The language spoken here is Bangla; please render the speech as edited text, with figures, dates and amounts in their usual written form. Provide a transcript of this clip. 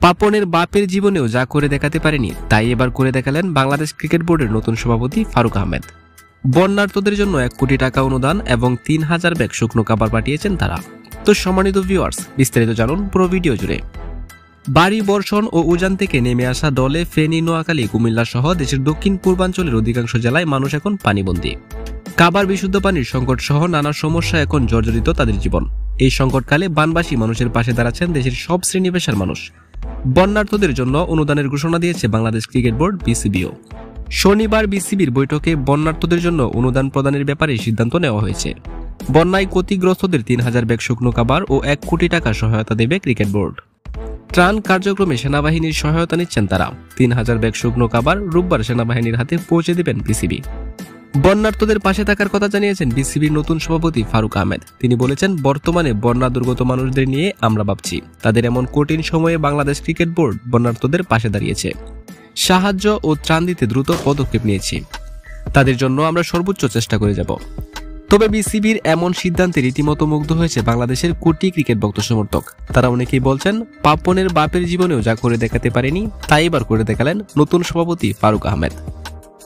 পাপনের বাপের জীবনেও যা করে দেখাতে পারেনি তাই এবার করে দেখালেন বাংলাদেশ ক্রিকেট বোর্ডের নতুন সভাপতি ফারুক আহমেদ। বন্যার্তদের জন্য 1 কোটি টাকা অনুদান এবং 3000 ব্যাগ শুকনো খাবার পাঠিয়েছেন তারা। তো সম্মানিত ভিউয়ার্স, বিস্তারিত জানুন পুরো ভিডিও জুড়ে। ভারী বর্ষণ ও উজান থেকে নেমে আসা দলে ফেনী, নোয়াখালী, কুমিল্লা সহ দেশের দক্ষিণ পূর্বাঞ্চলের অধিকাংশ জেলায় মানুষ এখন পানিবন্দী। খাবার, বিশুদ্ধ পানির সংকট সহ নানা সমস্যা এখন জর্জরিত তাদের জীবন। এই সংকটকালে বানবাসী মানুষের পাশে দাঁড়াচ্ছেন দেশের সব শ্রেণী পেশার মানুষ। বন্যার্তদের জন্য অনুদানের ঘোষণা দিয়েছে বাংলাদেশ ক্রিকেট বোর্ড বিসিবিও। শনিবার বিসিবির বৈঠকে বন্যার্তদের জন্য অনুদান প্রদানের ব্যাপারে সিদ্ধান্ত নেওয়া হয়েছে। বন্যায় ক্ষতিগ্রস্তদের 3000 ব্যাগ শুকনো খাবার ও 1 কোটি টাকা সহায়তা দেবে ক্রিকেট বোর্ড। ত্রাণ কার্যক্রমে সেনাবাহিনীর সহায়তা নিচ্ছেন তারা। 3000 ব্যাগ শুকনো খাবার রোববার সেনাবাহিনীর হাতে পৌঁছে দেবেন বিসিবি। বন্যার্তদের পাশে থাকার কথা জানিয়েছেন বিসিবির নতুন সভাপতি ফারুক আহমেদ। তিনি বলেছেন, বর্তমানে বন্যা দুর্গত মানুষদের নিয়ে আমরা ভাবছি। তাদের এমন কঠিন সময়ে বাংলাদেশ ক্রিকেট বোর্ড বন্যার্তদের পাশে দাঁড়িয়েছে। সাহায্য ও ত্রাণ দিতে দ্রুত পদক্ষেপ নিয়েছি। তাদের জন্য আমরা সর্বোচ্চ চেষ্টা করে যাব। তবে বিসিবির এমন সিদ্ধান্তে রীতিমতো মুগ্ধ হয়েছে বাংলাদেশের কোটি ক্রিকেট ভক্ত সমর্থক। তারা অনেকেই বলছেন, পাপনের বাপের জীবনেও যা করে দেখাতে পারেনি তাই এবার করে দেখালেন নতুন সভাপতি ফারুক আহমেদ।